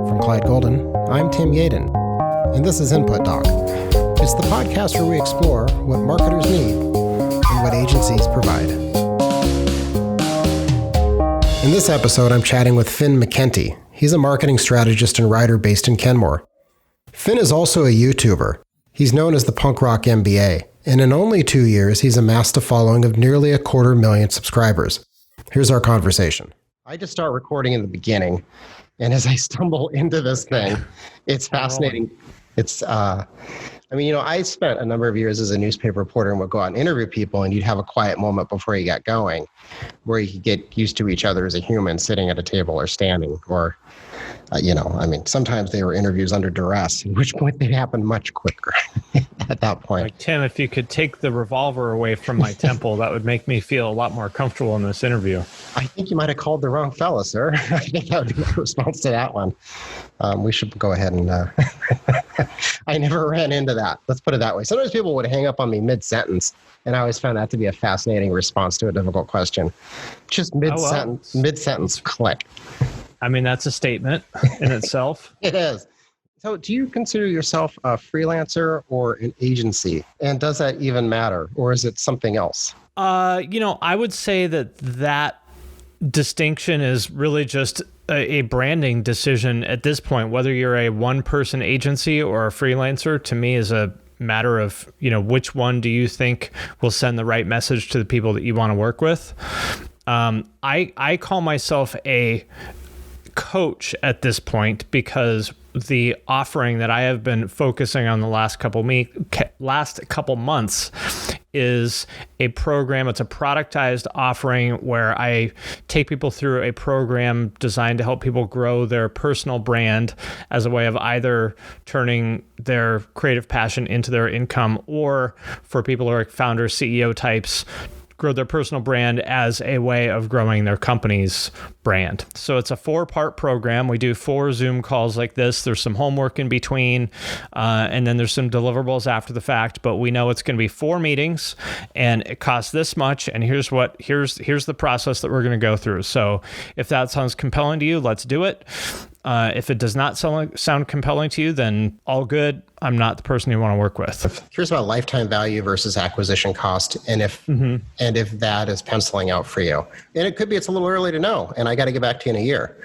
From Clyde Golden, I'm Tim Yaden, and this is Input Doc. It's the podcast where we explore what marketers need and what agencies provide. In this episode, I'm chatting with Mckenty. He's a marketing strategist and writer based in Kenmore. Finn is also a YouTuber. He's known as the punk rock MBA, and in only 2 years, he's amassed a following of nearly 250,000 subscribers. Here's our conversation. I just start recording in the beginning, and as I stumble into this thing, it's fascinating. It's, I spent a number of years as a newspaper reporter and would go out and interview people, and you'd have a quiet moment before you got going where you could get used to each other as a human sitting at a table or standing or, sometimes they were interviews under duress, at which point they happened much quicker at that point. Like, Tim, if you could take the revolver away from my temple, that would make me feel a lot more comfortable in this interview. I think you might have called the wrong fella, sir. I think that would be the response to that one. We should go ahead and... I never ran into that. Let's put it that way. Sometimes people would hang up on me mid-sentence, and I always found that to be a fascinating response to a difficult question. Just mid-sentence click. I mean, that's a statement in itself. It is. So do you consider yourself a freelancer or an agency? And does that even matter? Or is it something else? I would say that distinction is really just a branding decision at this point. Whether you're a one-person agency or a freelancer, to me, is a matter of, which one do you think will send the right message to the people that you want to work with? I call myself a coach at this point because the offering that I have been focusing on the last couple months is a program. It's a productized offering where I take people through a program designed to help people grow their personal brand as a way of either turning their creative passion into their income, or for people who are founder, CEO types, grow their personal brand as a way of growing their company's brand. So it's a 4-part program. We do 4 Zoom calls like this. There's some homework in between, and then there's some deliverables after the fact, but we know it's going to be 4 meetings and it costs this much. And here's the process that we're going to go through. So if that sounds compelling to you, let's do it. If it does not sound compelling to you, then all good. I'm not the person you want to work with. Here's about lifetime value versus acquisition cost, and if that is penciling out for you. And it could be it's a little early to know, and I got to get back to you in a year.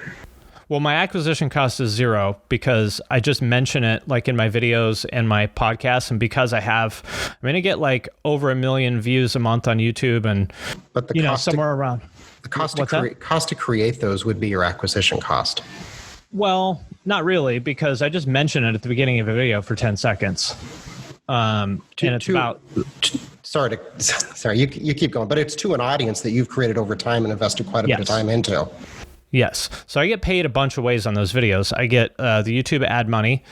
Well, my acquisition cost is 0 because I just mention it like in my videos and my podcasts, and because I'm going to get like over 1 million views a month on YouTube, and somewhere around. The cost to create those would be your acquisition cost. Well, not really, because I just mention it at the beginning of a video for 10 seconds. And it's about... Sorry, you keep going, but it's to an audience that you've created over time and invested quite a bit of time into. Yes. So I get paid a bunch of ways on those videos. I get the YouTube ad money,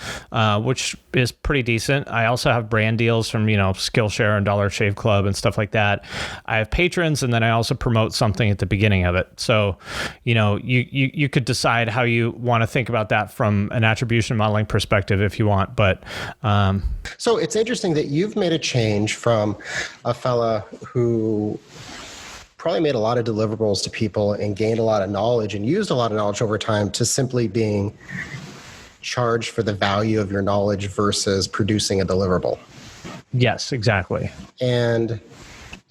which is pretty decent. I also have brand deals from, Skillshare and Dollar Shave Club and stuff like that. I have patrons, and then I also promote something at the beginning of it. So, you could decide how you want to think about that from an attribution modeling perspective if you want. But so it's interesting that you've made a change from a fella who probably made a lot of deliverables to people and gained a lot of knowledge and used a lot of knowledge over time to simply being charged for the value of your knowledge versus producing a deliverable. Yes, exactly. And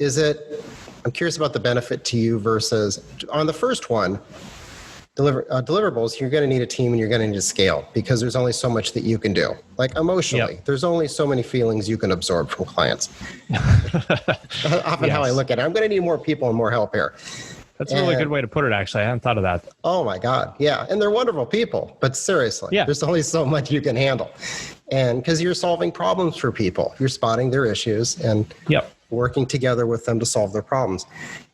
I'm curious about the benefit to you versus on the first one, deliverables, you're going to need a team and you're going to need to scale because there's only so much that you can do. Like emotionally, There's only so many feelings you can absorb from clients. Often how I look at it, I'm going to need more people and more help here. That's a really good way to put it, actually. I hadn't thought of that. Oh my God. Yeah. And they're wonderful people, but seriously, there's only so much you can handle. And because you're solving problems for people, you're spotting their issues and working together with them to solve their problems.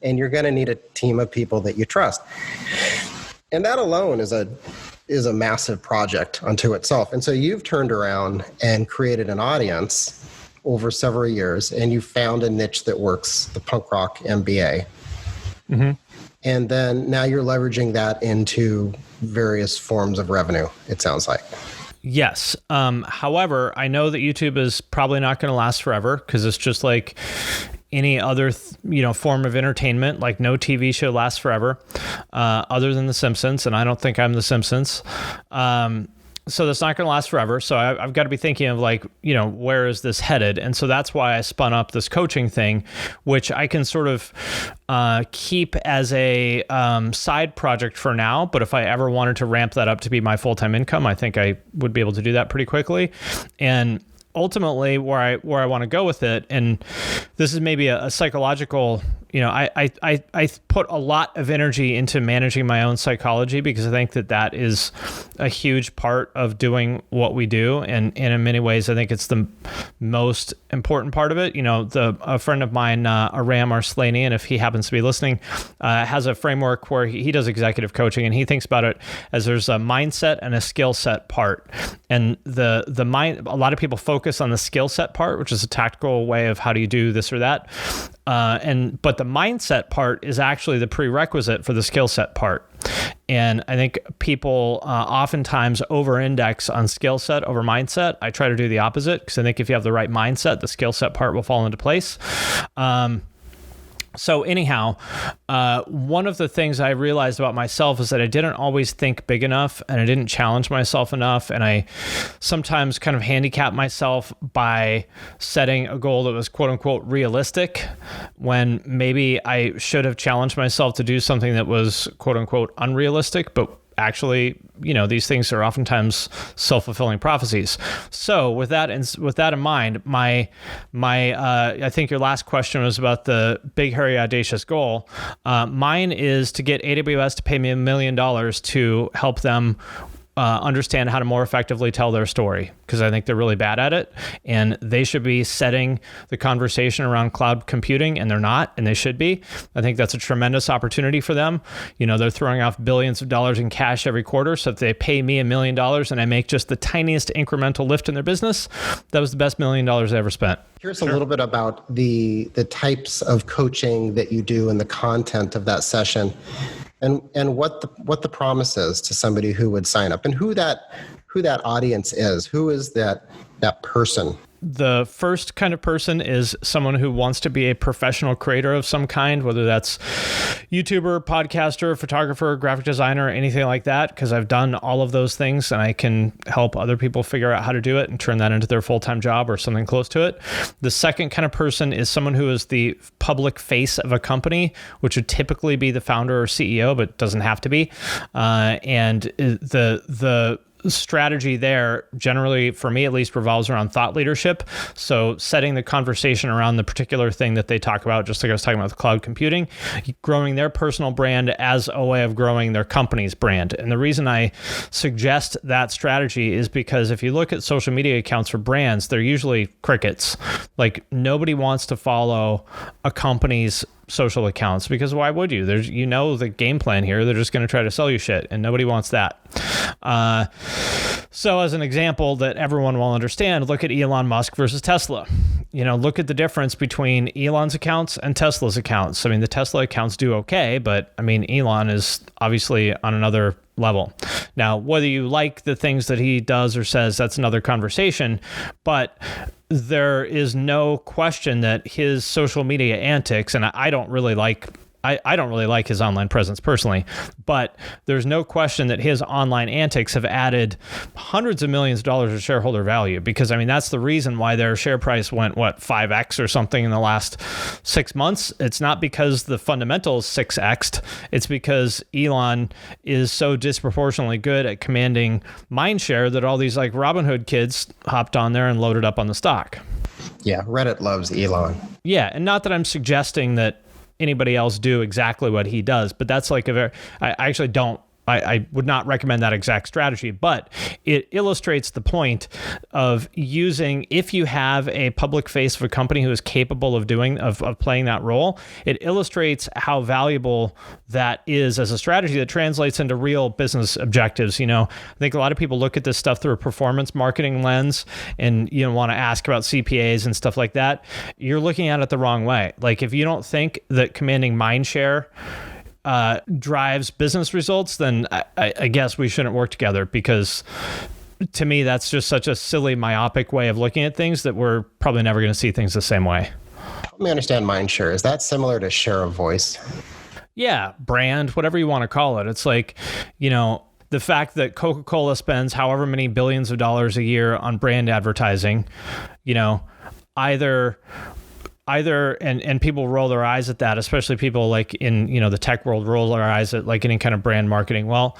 And you're going to need a team of people that you trust. And that alone is a massive project unto itself. And so you've turned around and created an audience over several years, and you found a niche that works, the punk rock MBA. Mm-hmm. And then now you're leveraging that into various forms of revenue, it sounds like. Yes. However, I know that YouTube is probably not going to last forever because it's just like any other, form of entertainment. Like no TV show lasts forever, other than The Simpsons. And I don't think I'm The Simpsons. So that's not going to last forever. So I've got to be thinking of where is this headed? And so that's why I spun up this coaching thing, which I can sort of keep as a side project for now. But if I ever wanted to ramp that up to be my full-time income, I think I would be able to do that pretty quickly. And ultimately where I want to go with it, and this is maybe a psychological, I put a lot of energy into managing my own psychology because I think that is a huge part of doing what we do. And in many ways, I think it's the most important part of it. A friend of mine, Aram Arslani, and if he happens to be listening, has a framework where he does executive coaching, and he thinks about it as there's a mindset and a skill set part. And the mind, a lot of people focus on the skill set part, which is a tactical way of how do you do this or that. But the mindset part is actually the prerequisite for the skill set part. And I think people oftentimes over-index on skill set over mindset. I try to do the opposite because I think if you have the right mindset, the skill set part will fall into place. So anyhow, one of the things I realized about myself is that I didn't always think big enough, and I didn't challenge myself enough. And I sometimes kind of handicap myself by setting a goal that was quote unquote realistic, when maybe I should have challenged myself to do something that was quote unquote unrealistic, but actually, these things are oftentimes self-fulfilling prophecies. So with that in mind, my I think your last question was about the big, hairy, audacious goal. Mine is to get AWS to pay me $1 million to help them understand how to more effectively tell their story, because I think they're really bad at it, and they should be setting the conversation around cloud computing, and they're not, and they should be. I think that's a tremendous opportunity for them. They're throwing off billions of dollars in cash every quarter. So if they pay me $1 million and I make just the tiniest incremental lift in their business, that was the best $1 million I ever spent. Here's a little bit about the types of coaching that you do and the content of that session, and what the promise is to somebody who would sign up, and who that audience is. Who is that person? The first kind of person is someone who wants to be a professional creator of some kind, whether that's YouTuber, podcaster, photographer, graphic designer, anything like that, because I've done all of those things and I can help other people figure out how to do it and turn that into their full-time job or something close to it. The second kind of person is someone who is the public face of a company, which would typically be the founder or CEO, but doesn't have to be. And the strategy there, generally, for me at least, revolves around thought leadership. So setting the conversation around the particular thing that they talk about, just like I was talking about with cloud computing, growing their personal brand as a way of growing their company's brand. And the reason I suggest that strategy is because if you look at social media accounts for brands, they're usually crickets. Like, nobody wants to follow a company's social accounts, because why would you? There's, the game plan here. They're just going to try to sell you shit, and nobody wants that. So as an example that everyone will understand, look at Elon Musk versus Tesla. Look at the difference between Elon's accounts and Tesla's accounts. I mean, the Tesla accounts do okay, but I mean, Elon is obviously on another level. Now, whether you like the things that he does or says, that's another conversation, but there is no question that his social media antics, and I don't really like his online presence personally, but there's no question that his online antics have added hundreds of millions of dollars of shareholder value, because I mean, that's the reason why their share price went 5x or something in the last 6 months. It's not because the fundamentals 6x'd. It's because Elon is so disproportionately good at commanding Mindshare that all these like Robinhood kids hopped on there and loaded up on the stock. Yeah, Reddit loves Elon. Yeah, and not that I'm suggesting that anybody else do exactly what he does, but that's like I actually don't, I would not recommend that exact strategy, but it illustrates the point of using, if you have a public face of a company who is capable of playing that role, it illustrates how valuable that is as a strategy that translates into real business objectives. I think a lot of people look at this stuff through a performance marketing lens and want to ask about CPAs and stuff like that. You're looking at it the wrong way. Like, if you don't think that commanding Mindshare drives business results, then I guess we shouldn't work together, because to me, that's just such a silly, myopic way of looking at things that we're probably never going to see things the same way. me understand Mindshare. Is that similar to share of voice? Yeah, brand, whatever you want to call it. It's like, the fact that Coca-Cola spends however many billions of dollars a year on brand advertising, either and people roll their eyes at that, especially people like in, the tech world roll their eyes at like any kind of brand marketing. Well,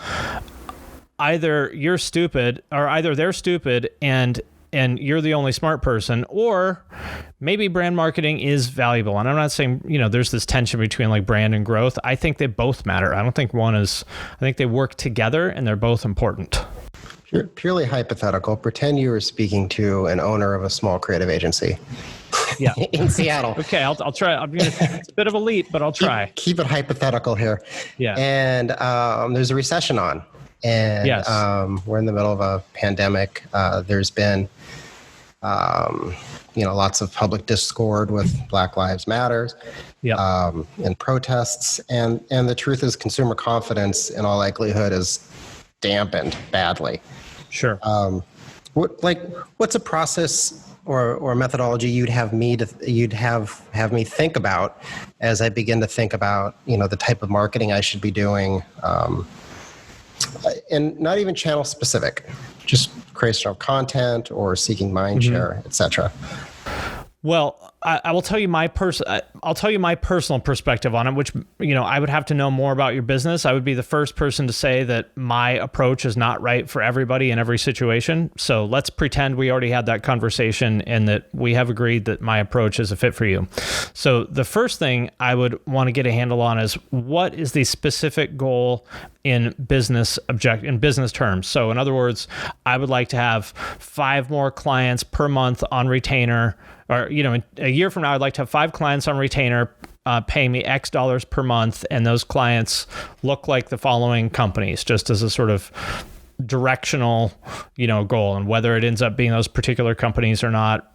either you're stupid or either they're stupid and you're the only smart person, or maybe brand marketing is valuable. And I'm not saying, there's this tension between like brand and growth. I think they both matter. I don't think I think they work together and they're both important. Purely hypothetical. Pretend you were speaking to an owner of a small creative agency. Yeah. In Seattle. Okay, I'll try. It's a bit of a leap, but I'll try. Keep it hypothetical here. Yeah. And there's a recession on. And yes. We're in the middle of a pandemic. There's been lots of public discord with Black Lives Matters, and protests, and the truth is consumer confidence in all likelihood is dampened badly. Sure. What's a process or a methodology you'd have me think about as I begin to think about the type of marketing I should be doing, and not even channel specific, just creation of content or seeking mindshare, etc. Well, I will tell you I'll tell you my personal perspective on it, which, I would have to know more about your business. I would be the first person to say that my approach is not right for everybody in every situation. So let's pretend we already had that conversation and that we have agreed that my approach is a fit for you. So the first thing I would want to get a handle on is what is the specific goal in business terms. So in other words, I would like to have 5 more clients per month on retainer. Or, a year from now, I'd like to have 5 clients on retainer paying me X dollars per month. And those clients look like the following companies, just as a sort of directional, goal. And whether it ends up being those particular companies or not,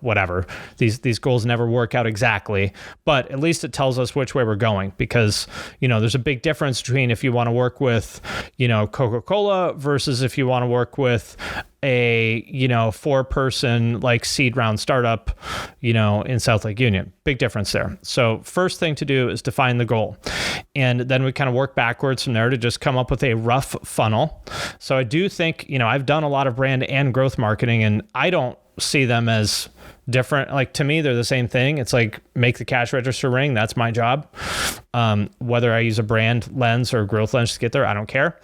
whatever. These goals never work out exactly, but at least it tells us which way we're going, because, there's a big difference between if you want to work with, Coca-Cola versus if you want to work with a 4-person like seed round startup, in South Lake Union. Big difference there. So first thing to do is define the goal. And then we kind of work backwards from there to just come up with a rough funnel. So I do think, I've done a lot of brand and growth marketing, and I don't see them as different. Like, to me, they're the same thing. It's like make the cash register ring. That's my job. Whether I use a brand lens or a growth lens to get there, I don't care.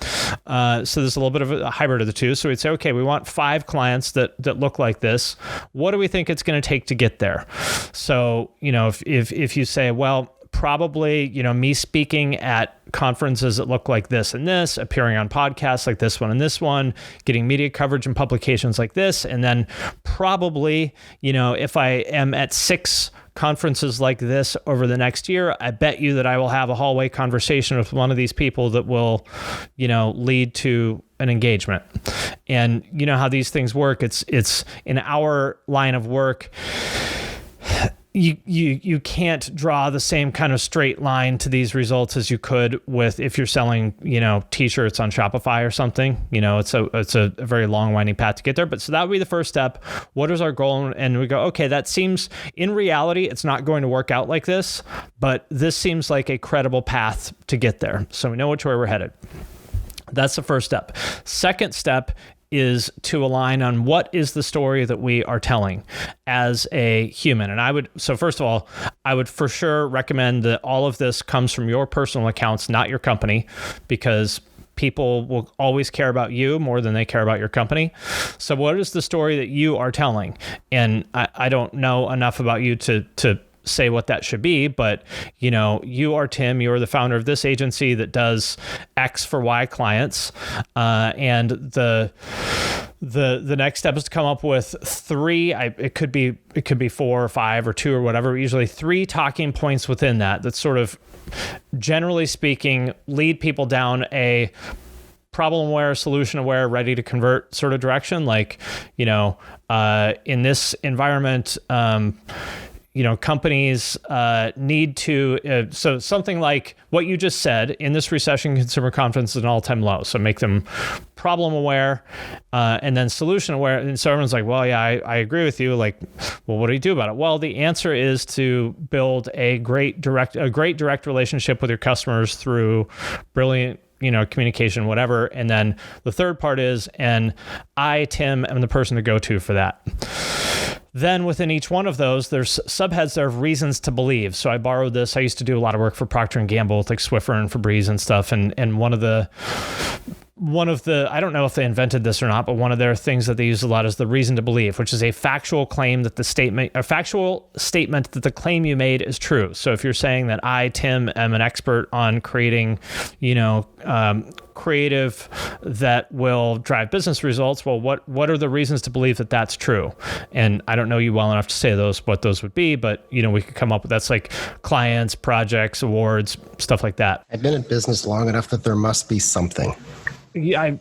So there's a little bit of a hybrid of the two. So we'd say, okay, we want 5 clients that look like this. What do we think it's going to take to get there? So, if you say, well, probably, me speaking at conferences that look like this and this, appearing on podcasts like this one and this one, getting media coverage and publications like this. And then probably, if I am at 6 conferences like this over the next year, I bet you that I will have a hallway conversation with one of these people that will, lead to an engagement. And you know how these things work. It's in our line of work. You can't draw the same kind of straight line to these results as you could with if you're selling, t-shirts on Shopify or something. It's a very long winding path to get there. But so that would be the first step. What is our goal? And we go, okay, that seems, in reality, it's not going to work out like this, but this seems like a credible path to get there. So we know which way we're headed. That's the first step. Second step is to align on what is the story that we are telling as a human. And first of all, I would for sure recommend that all of this comes from your personal accounts, not your company, because people will always care about you more than they care about your company. So what is the story that you are telling? And I don't know enough about you to say what that should be, but you are Tim, you're the founder of this agency that does X for Y clients, and the next step is to come up with 3. It could be 4 or 5 or 2 or whatever. Usually 3 talking points within that sort of, generally speaking, lead people down a problem aware, solution aware, ready to convert sort of direction. Like, in this environment, companies need to, so something like what you just said, in this recession, consumer confidence is an all-time low. So make them problem aware and then solution aware. And so everyone's like, well, yeah, I agree with you. Like, well, what do you do about it? Well, the answer is to build a great direct relationship with your customers through brilliant communication, whatever. And then the third part is, and I, Tim, am the person to go to for that. Then within each one of those, there's subheads that are reasons to believe. So I borrowed this. I used to do a lot of work for Procter & Gamble with like Swiffer and Febreze and stuff. And one of the, I don't know if they invented this or not, but one of their things that they use a lot is the reason to believe, which is a factual statement that the claim you made is true. So if you're saying that I, Tim, am an expert on creating, creative that will drive business results, well, what are the reasons to believe that that's true? And I don't know you well enough to say what those would be, but we could come up with, that's like clients, projects, awards, stuff like that. I've been in business long enough that there must be something. Yeah,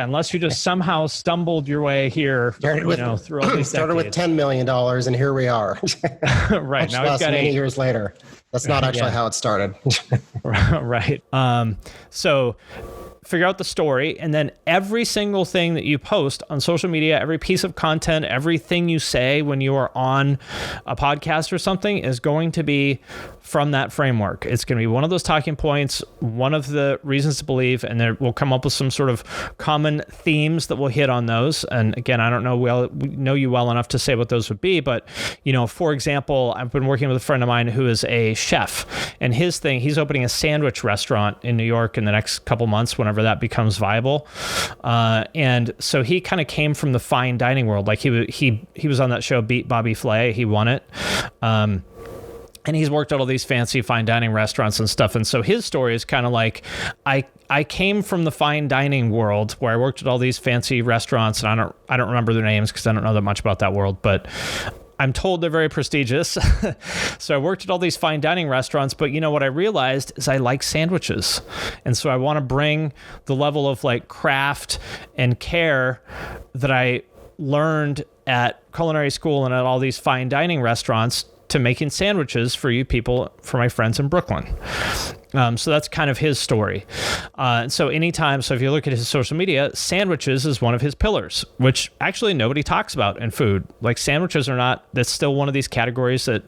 unless you just somehow stumbled your way here, through all these started with $10 million, and here we are. Right. Now we've got many years later. That's not actually how it started. Right. So figure out the story, and then every single thing that you post on social media, every piece of content, everything you say when you are on a podcast or something is going to be from that framework. It's going to be one of those talking points, one of the reasons to believe, and then we'll come up with some sort of common themes that we'll hit on those. And again, I don't know you well enough to say what those would be, but for example, I've been working with a friend of mine who is a chef, and he's opening a sandwich restaurant in New York in the next couple months, whenever that becomes viable. And so he kind of came from the fine dining world. Like he was on that show Beat Bobby Flay. He won it. And he's worked at all these fancy fine dining restaurants and stuff. And so his story is kind of like, I came from the fine dining world where I worked at all these fancy restaurants, and I don't remember their names because I don't know that much about that world, but I'm told they're very prestigious. So I worked at all these fine dining restaurants, but what I realized is I like sandwiches. And so I want to bring the level of like craft and care that I learned at culinary school and at all these fine dining restaurants to making sandwiches for you people, for my friends in Brooklyn. So that's kind of his story. So if you look at his social media, sandwiches is one of his pillars, which actually nobody talks about in food. Like sandwiches that's still one of these categories that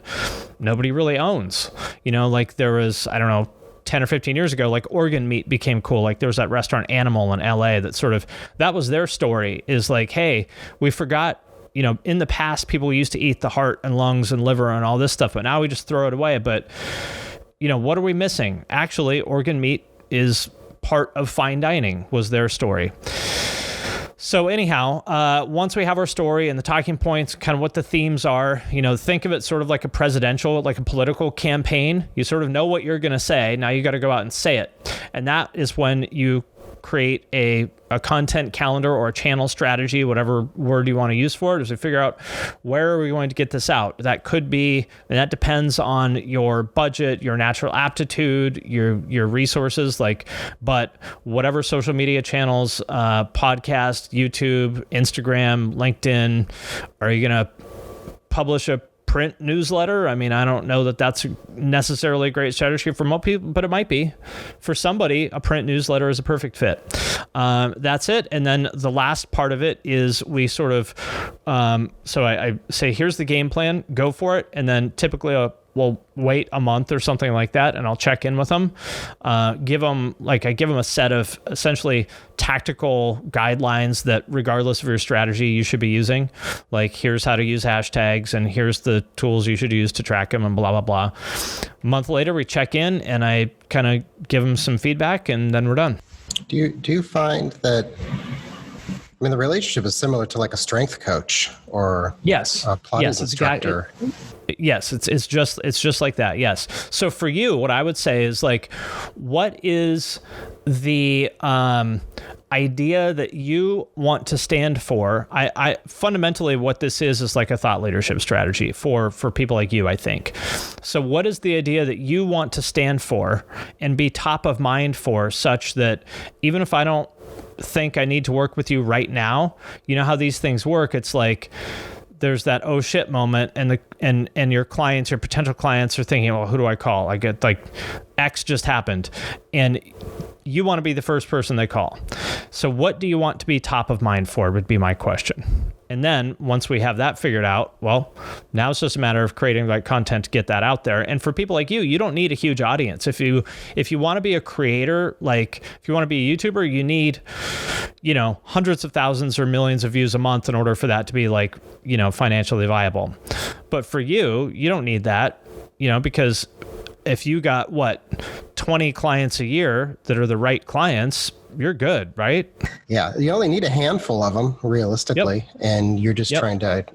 nobody really owns. Like there was, I don't know, 10 or 15 years ago, like organ meat became cool. Like there was that restaurant Animal in LA that was their story, is like, hey, we forgot, in the past, people used to eat the heart and lungs and liver and all this stuff, but now we just throw it away. But, what are we missing? Actually, organ meat is part of fine dining, was their story. So anyhow, once we have our story and the talking points, kind of what the themes are, think of it sort of like a political campaign. You sort of know what you're going to say. Now you got to go out and say it. And that is when you create a content calendar or a channel strategy, whatever word you want to use for it, is to figure out where are we going to get this out. That could be, and that depends on your budget, your natural aptitude, your resources, but whatever social media channels, podcast, YouTube, Instagram, LinkedIn, are you going to publish a print newsletter? I mean, I don't know that that's necessarily a great strategy for most people, but it might be. For somebody, a print newsletter is a perfect fit. That's it. And then the last part of it is we sort of, so I say, here's the game plan, go for it. And then typically we'll wait a month or something like that, and I'll check in with them. I give them a set of essentially tactical guidelines that regardless of your strategy, you should be using. Like, here's how to use hashtags, and here's the tools you should use to track them, and blah, blah, blah. A month later, we check in, and I kind of give them some feedback, and then we're done. Do you find that, the relationship is similar to like a strength coach or a Pilates instructor? Yes, it's just like that. Yes. So for you, what I would say is like, what is the idea that you want to stand for? I fundamentally, what this is like a thought leadership strategy for people like you, I think. So what is the idea that you want to stand for and be top of mind for, such that even if I don't think I need to work with you right now, you know how these things work? It's like, there's that oh shit moment, and your clients, your potential clients are thinking, well, who do I call? I get like X just happened, and you want to be the first person they call. So what do you want to be top of mind for would be my question. And then once we have that figured out, well, now it's just a matter of creating the right content to get that out there. And for people like you don't need a huge audience. If you want to be a creator, like if you want to be a YouTuber, you need, hundreds of thousands or millions of views a month in order for that to be like, financially viable. But for you don't need that, because if you got 20 clients a year that are the right clients, you're good, right? Yeah, you only need a handful of them realistically, and you're just trying to,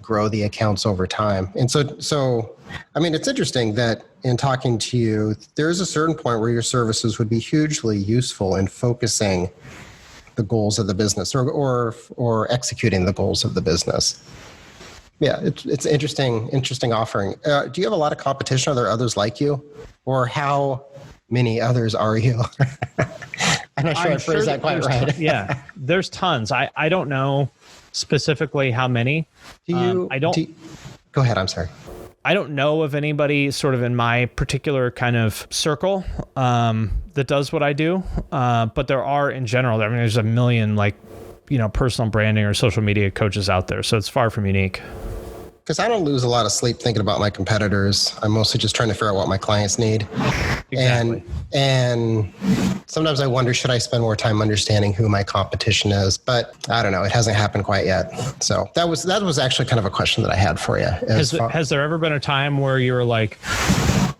grow the accounts over time. And so, I mean, it's interesting that in talking to you, there is a certain point where your services would be hugely useful in focusing the goals of the business or executing the goals of the business. Yeah, it's interesting offering. Do you have a lot of competition? Are there others like you? Or how many others are you? I'm not sure I phrased that quite right. Yeah, there's tons. I don't know specifically how many. Go ahead, I'm sorry. I don't know of anybody sort of in my particular kind of circle that does what I do. But there are in general, there's a million personal branding or social media coaches out there. So it's far from unique. Because I don't lose a lot of sleep thinking about my competitors. I'm mostly just trying to figure out what my clients need. Exactly. And sometimes I wonder, should I spend more time understanding who my competition is? But I don't know. It hasn't happened quite yet. So that was actually kind of a question that I had for you. Has there ever been a time where you were like,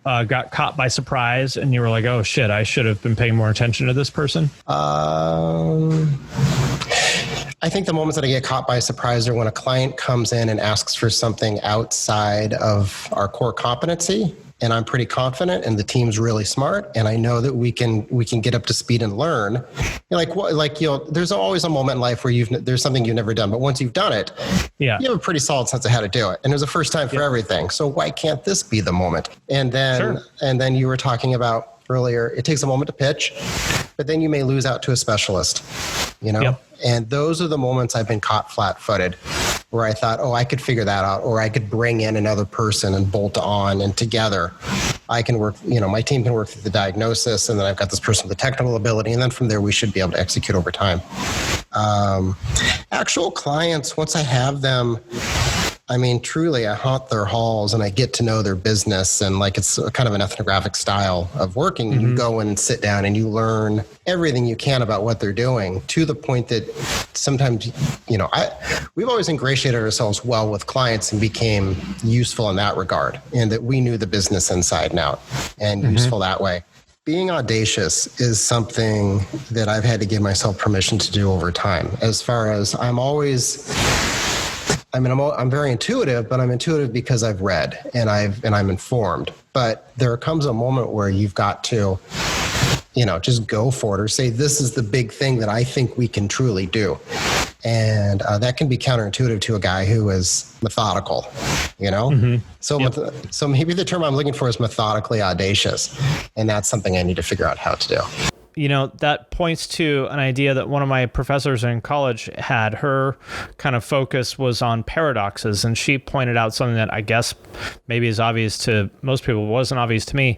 got caught by surprise and you were like, oh shit, I should have been paying more attention to this person? I think the moments that I get caught by surprise are when a client comes in and asks for something outside of our core competency, and I'm pretty confident and the team's really smart, and I know that we can get up to speed and learn. There's always a moment in life where there's something you've never done, but once you've done it, you have a pretty solid sense of how to do it. And there's a first time for everything. So why can't this be the moment? And then you were talking about earlier, it takes a moment to pitch, but then you may lose out to a specialist, And those are the moments I've been caught flat-footed, where I thought, I could figure that out, or I could bring in another person and bolt on, and together I can work, my team can work through the diagnosis, and then I've got this person with the technical ability, and then from there we should be able to execute over time. Actual clients, once I have them, truly, I haunt their halls and I get to know their business, and it's kind of an ethnographic style of working. Mm-hmm. You go in and sit down and you learn everything you can about what they're doing, to the point that sometimes, we've always ingratiated ourselves well with clients and became useful in that regard, and that we knew the business inside and out, and useful that way. Being audacious is something that I've had to give myself permission to do over time. As far as I'm very intuitive, but I'm intuitive because I've read and I'm informed. But there comes a moment where you've got to, just go for it, or say, this is the big thing that I think we can truly do. And that can be counterintuitive to a guy who is methodical, Mm-hmm. So maybe the term I'm looking for is methodically audacious. And that's something I need to figure out how to do. That points to an idea that one of my professors in college had. Her kind of focus was on paradoxes, and she pointed out something that I guess maybe is obvious to most people, wasn't obvious to me,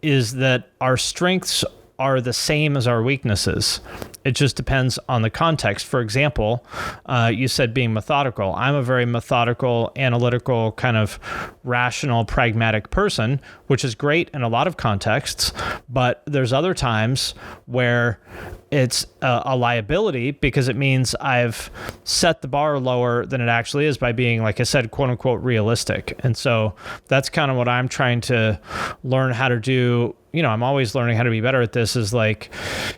is that our strengths are the same as our weaknesses. It just depends on the context. For example, you said being methodical. I'm a very methodical, analytical, kind of rational, pragmatic person, which is great in a lot of contexts. But there's other times where it's a liability, because it means I've set the bar lower than it actually is by being, like I said, quote unquote, realistic. And so that's kind of what I'm trying to learn how to do. I'm always learning how to be better at this, is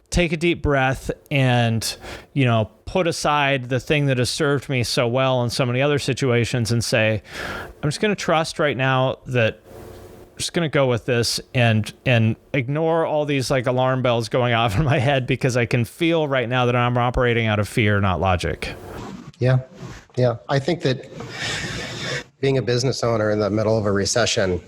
take a deep breath and, put aside the thing that has served me so well in so many other situations and say, I'm just going to trust right now that I'm just going to go with this and ignore all these alarm bells going off in my head, because I can feel right now that I'm operating out of fear, not logic. Yeah. I think that being a business owner in the middle of a recession,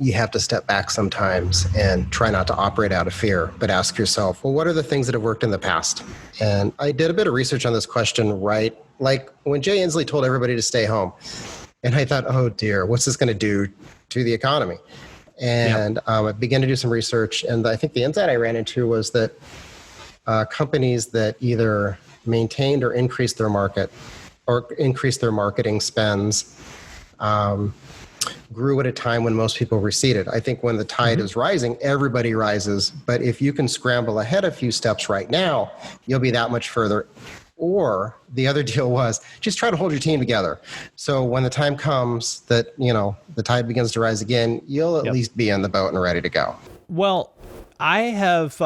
you have to step back sometimes and try not to operate out of fear, but ask yourself, well, what are the things that have worked in the past? And I did a bit of research on this question, right? Like when Jay Inslee told everybody to stay home, and I thought, oh dear, what's this going to do to the economy? And I began to do some research, and I think the insight I ran into was that companies that either maintained or increased their marketing spends grew at a time when most people receded. I think when the tide is rising, everybody rises. But if you can scramble ahead a few steps right now, you'll be that much further. Or the other deal was just try to hold your team together. So when the time comes that, the tide begins to rise again, you'll at least be in the boat and ready to go. Well, I have,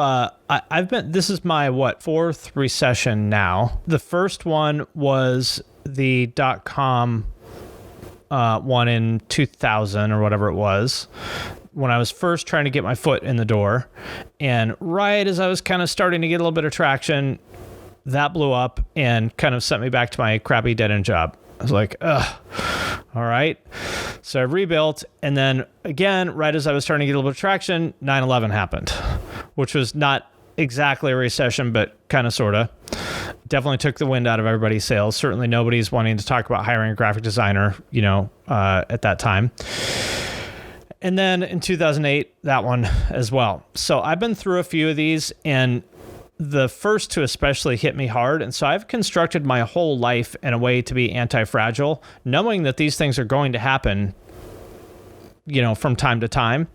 this is my, fourth recession now. The first one was the .com one in 2000 or whatever it was, when I was first trying to get my foot in the door. And right as I was kind of starting to get a little bit of traction, that blew up and kind of sent me back to my crappy dead-end job. I was like, ugh, all right. So I rebuilt. And then again, right as I was starting to get a little bit of traction, 9/11 happened, which was not exactly a recession, but kind of, sort of. Definitely took the wind out of everybody's sails. Certainly nobody's wanting to talk about hiring a graphic designer, at that time. And then in 2008, that one as well. So I've been through a few of these, and the first two especially hit me hard. And so I've constructed my whole life in a way to be anti-fragile, knowing that these things are going to happen, from time to time.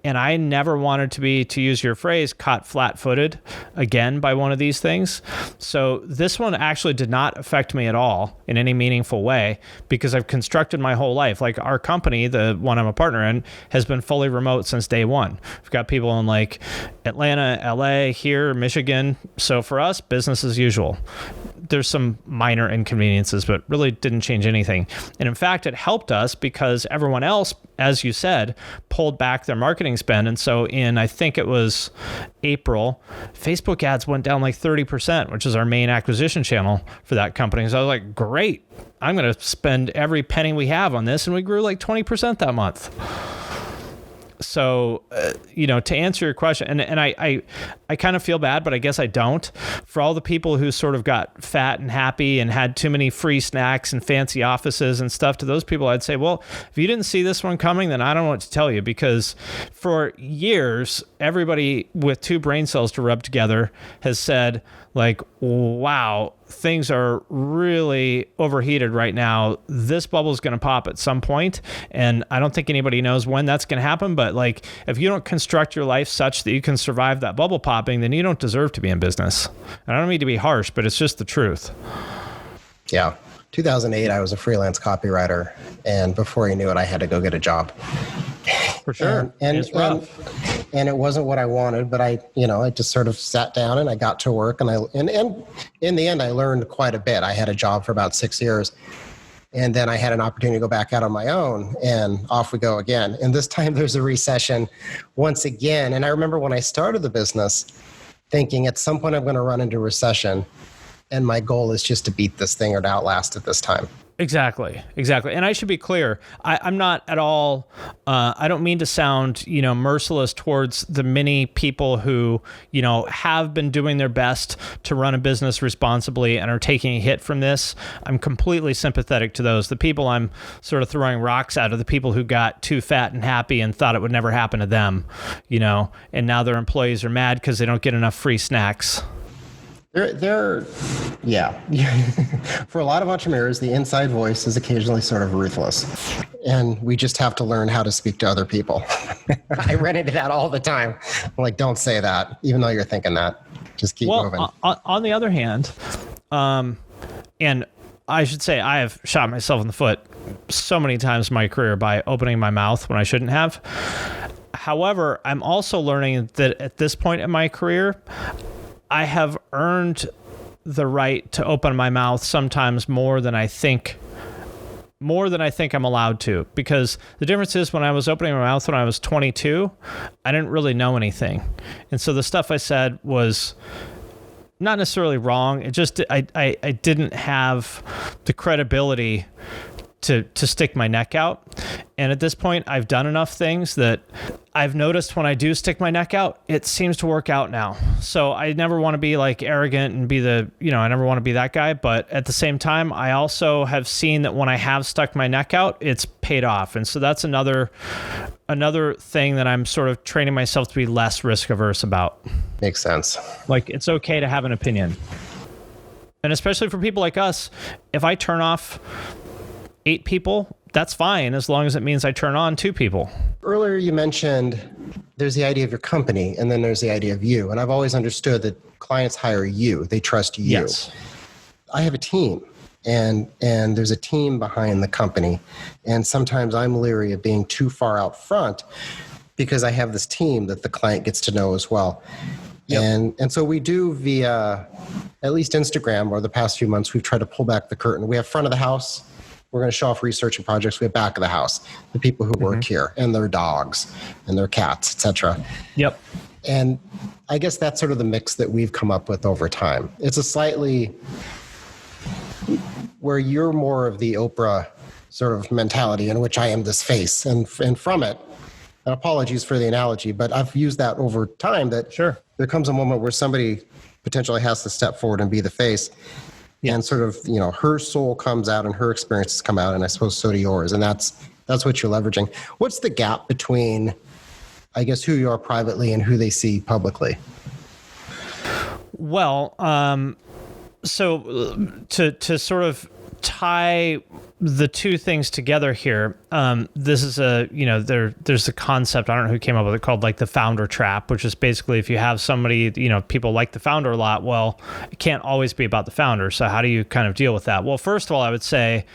And I never wanted to be, to use your phrase, caught flat-footed again by one of these things. So this one actually did not affect me at all in any meaningful way, because I've constructed my whole life. Like our company, the one I'm a partner in, has been fully remote since day one. We've got people in like Atlanta, LA, here, Michigan. So for us, business as usual. There's some minor inconveniences, but really didn't change anything. And in fact, it helped us because everyone else, as you said, pulled back their marketing spend. And so I think it was April, Facebook ads went down like 30%, which is our main acquisition channel for that company. So I was like, great, I'm going to spend every penny we have on this. And we grew like 20% that month. So, to answer your question, and I kind of feel bad, but I guess I don't, for all the people who sort of got fat and happy and had too many free snacks and fancy offices and stuff. To those people, I'd say, well, if you didn't see this one coming, then I don't know what to tell you, because for years, everybody with two brain cells to rub together has said, like, wow, things are really overheated right now. This bubble is going to pop at some point, and I don't think anybody knows when that's going to happen. But like, if you don't construct your life such that you can survive that bubble popping, then you don't deserve to be in business. And I don't mean to be harsh, but it's just the truth. Yeah. 2008, I was a freelance copywriter, and before you knew it, I had to go get a job. For sure. And it wasn't what I wanted, but I just sort of sat down and I got to work, and in the end, I learned quite a bit. I had a job for about 6 years, and then I had an opportunity to go back out on my own, and off we go again. And this time there's a recession once again. And I remember when I started the business thinking at some point I'm going to run into recession, and my goal is just to beat this thing or to outlast it this time. Exactly. And I should be clear. I'm not at all, I don't mean to sound, merciless towards the many people who, have been doing their best to run a business responsibly and are taking a hit from this. I'm completely sympathetic to those. The people I'm sort of throwing rocks at are the people who got too fat and happy and thought it would never happen to them, and now their employees are mad because they don't get enough free snacks. Yeah. For a lot of entrepreneurs, the inside voice is occasionally sort of ruthless, and we just have to learn how to speak to other people. I run into that all the time. I'm like, don't say that, even though you're thinking that. Just keep moving. On the other hand, and I should say I have shot myself in the foot so many times in my career by opening my mouth when I shouldn't have. However, I'm also learning that at this point in my career, I have earned the right to open my mouth sometimes more than I think I'm allowed to, because the difference is when I was opening my mouth when I was 22, I didn't really know anything. And so the stuff I said was not necessarily wrong. It just, I didn't have the credibility to stick my neck out. And at this point, I've done enough things that I've noticed when I do stick my neck out, it seems to work out now. So I never want to be like arrogant and be I never want to be that guy. But at the same time, I also have seen that when I have stuck my neck out, it's paid off. And so that's another thing that I'm sort of training myself to be less risk averse about. Makes sense. Like, it's okay to have an opinion. And especially for people like us, if I turn off 8 people, that's fine, as long as it means I turn on 2 people. Earlier you mentioned there's the idea of your company, and then there's the idea of you. And I've always understood that clients hire you. They trust you. Yes. I have a team, and there's a team behind the company. And sometimes I'm leery of being too far out front because I have this team that the client gets to know as well. Yep. And so we do via at least Instagram, or the past few months, we've tried to pull back the curtain. We have front of the house. We're going to show off research and projects. We have back of the house, the people who work here and their dogs and their cats, etc. Yep. And I guess that's sort of the mix that we've come up with over time. It's a slightly where you're more of the Oprah sort of mentality, in which I am this face. And from it, and apologies for the analogy, but I've used that over time, that sure, there comes a moment where somebody potentially has to step forward and be the face. And sort of, her soul comes out and her experiences come out, and I suppose so do yours. And that's what you're leveraging. What's the gap between, I guess, who you are privately and who they see publicly? Well, so to sort of tie the two things together here, this is there's a concept, I don't know who came up with it, called like the founder trap, which is basically if you have somebody, people like the founder a lot, well, it can't always be about the founder. So how do you kind of deal with that? Well, first of all, I would say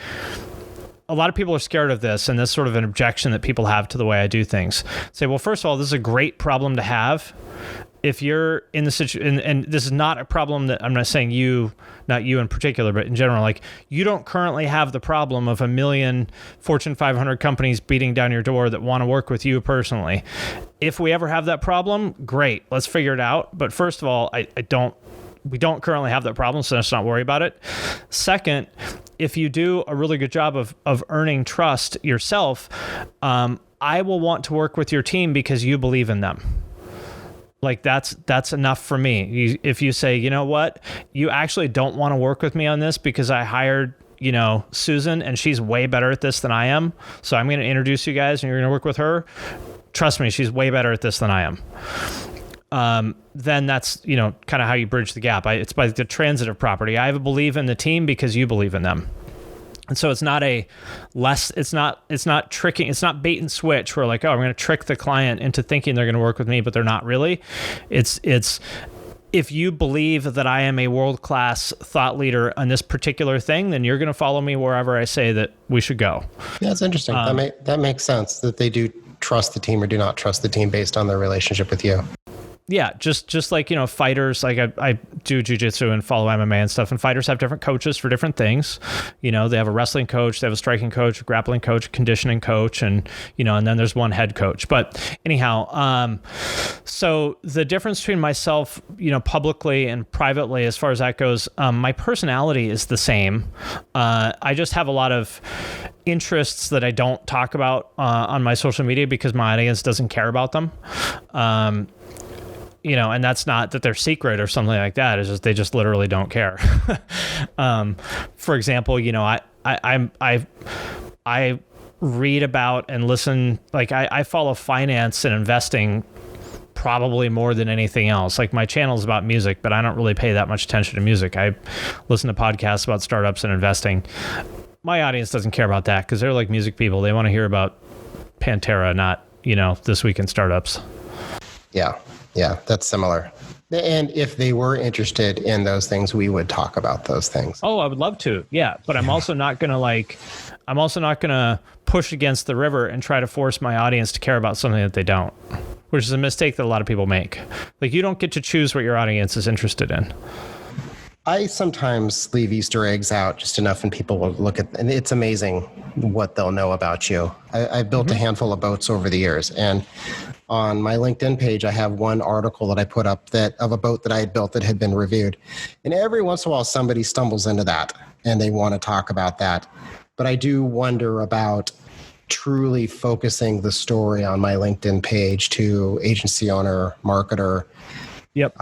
a lot of people are scared of this, and this is sort of an objection that people have to the way I do things. Say, well, first of all, this is a great problem to have. If you're in the situation, and this is not a problem that I'm not saying you, not you in particular, but in general, like, you don't currently have the problem of 1 million Fortune 500 companies beating down your door that want to work with you personally. If we ever have that problem, great, let's figure it out. But first of all, we don't currently have that problem, so let's not worry about it. Second, if you do a really good job of earning trust yourself, I will want to work with your team because you believe in them. Like, that's enough for me. If you say, you know what, you actually don't want to work with me on this because I hired, Susan, and she's way better at this than I am, so I'm going to introduce you guys and you're going to work with her. Trust me, she's way better at this than I am. Then that's, kind of how you bridge the gap. It's by the transitive property. I believe in the team because you believe in them. And so it's not tricking. It's not bait and switch where like, oh, I'm going to trick the client into thinking they're going to work with me, but they're not really. It's if you believe that I am a world-class thought leader on this particular thing, then you're going to follow me wherever I say that we should go. Yeah, that's interesting. That makes sense, that they do trust the team or do not trust the team based on their relationship with you. Yeah, just like, fighters, like I do jujitsu and follow MMA and stuff, and fighters have different coaches for different things. They have a wrestling coach, they have a striking coach, a grappling coach, a conditioning coach, and, and then there's one head coach. But anyhow, so the difference between myself, publicly and privately, as far as that goes, my personality is the same. I just have a lot of interests that I don't talk about on my social media because my audience doesn't care about them. And that's not that they're secret or something like that. It's just, they just literally don't care. For example, I read about and listen, like I follow finance and investing probably more than anything else. Like, my channel is about music, but I don't really pay that much attention to music. I listen to podcasts about startups and investing. My audience doesn't care about that because they're like music people. They want to hear about Pantera, not, This Week in Startups. Yeah, that's similar. And if they were interested in those things, we would talk about those things. Oh, I would love to. Yeah. But I'm also not going to push against the river and try to force my audience to care about something that they don't, which is a mistake that a lot of people make. Like, you don't get to choose what your audience is interested in. I sometimes leave Easter eggs out just enough, and people will look at, and it's amazing what they'll know about you. I've built a handful of boats over the years, and on my LinkedIn page, I have one article that I put up of a boat that I had built that had been reviewed. And every once in a while, somebody stumbles into that and they want to talk about that. But I do wonder about truly focusing the story on my LinkedIn page to agency owner, marketer. Yep.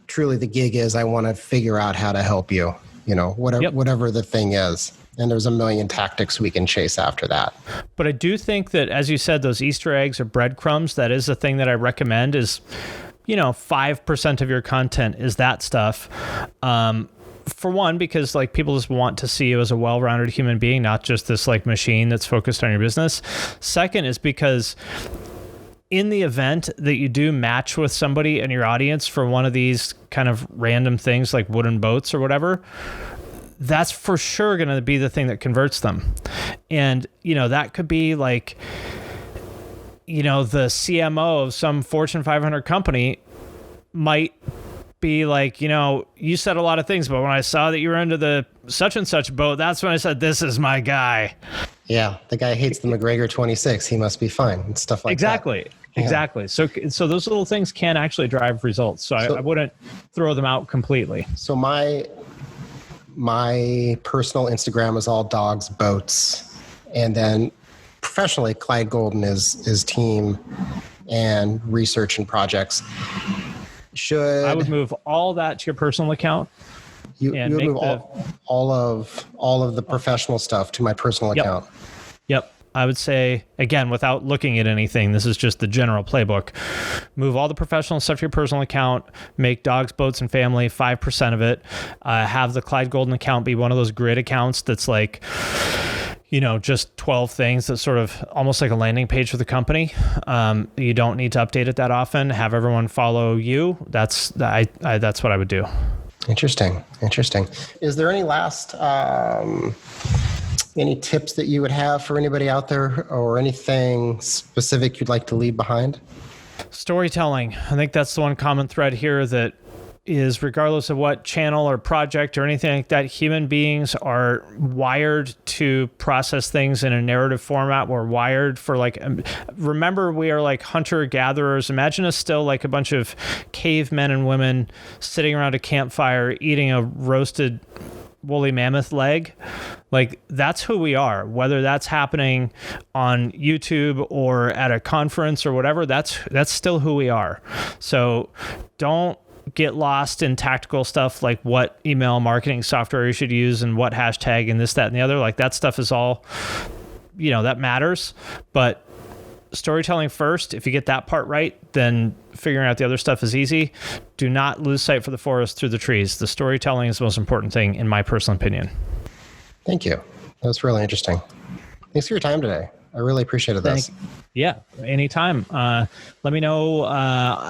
Truly the gig is I want to figure out how to help you, whatever the thing is. And there's a million tactics we can chase after that. But I do think that, as you said, those Easter eggs or breadcrumbs, that is the thing that I recommend is, 5% of your content is that stuff. For one, because like people just want to see you as a well-rounded human being, not just this like machine that's focused on your business. Second is because in the event that you do match with somebody in your audience for one of these kind of random things like wooden boats or whatever, that's for sure going to be the thing that converts them. And, that could be like, the CMO of some Fortune 500 company might be like, you said a lot of things, but when I saw that you were into the such and such boat, that's when I said, this is my guy. Yeah. The guy hates the McGregor 26. He must be fine. And stuff like that. Exactly. So those little things can actually drive results. So I wouldn't throw them out completely. So my personal Instagram is all dogs, boats. And then professionally, Clyde Golden is team and research and projects. I would move all that to your personal account. You would move all of the professional stuff to my personal account. Yep. I would say, again, without looking at anything, this is just the general playbook. Move all the professional stuff to your personal account, make dogs, boats, and family 5% of it. Have the Clyde Golden account be one of those grid accounts that's like, just 12 things that's sort of almost like a landing page for the company. You don't need to update it that often. Have everyone follow you. That's what I would do. Interesting. Is there any last, any tips that you would have for anybody out there or anything specific you'd like to leave behind? Storytelling. I think that's the one common thread here that is, regardless of what channel or project or anything like that, human beings are wired to process things in a narrative format. We're wired for remember, we are like hunter-gatherers. Imagine us still like a bunch of cavemen and women sitting around a campfire eating a roasted woolly mammoth leg. Like, that's who we are. Whether that's happening on YouTube or at a conference or whatever, that's still who we are. So don't get lost in tactical stuff like what email marketing software you should use and what hashtag and this, that, and the other. Like, that stuff is all, that matters. But storytelling first, if you get that part right, then figuring out the other stuff is easy. Do not lose sight for the forest through the trees. The storytelling is the most important thing, in my personal opinion. Thank you. That was really interesting. Thanks for your time today. I really appreciated this. Yeah, anytime. Let me know.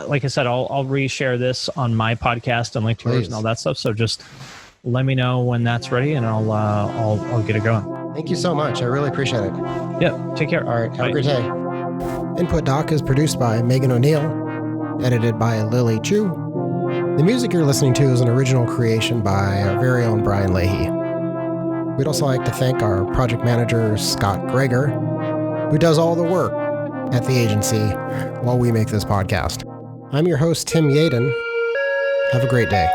Like I said, I'll reshare this on my podcast and link to yours and all that stuff. So just let me know when that's ready, and I'll get it going. Thank you so much. I really appreciate it. Yeah. Take care. All right. Have a great day. Input Doc is produced by Megan O'Neill, edited by Lily Chu. The music you're listening to is an original creation by our very own Brian Leahy. We'd also like to thank our project manager, Scott Greger, who does all the work at the agency while we make this podcast. I'm your host, Tim Yaden. Have a great day.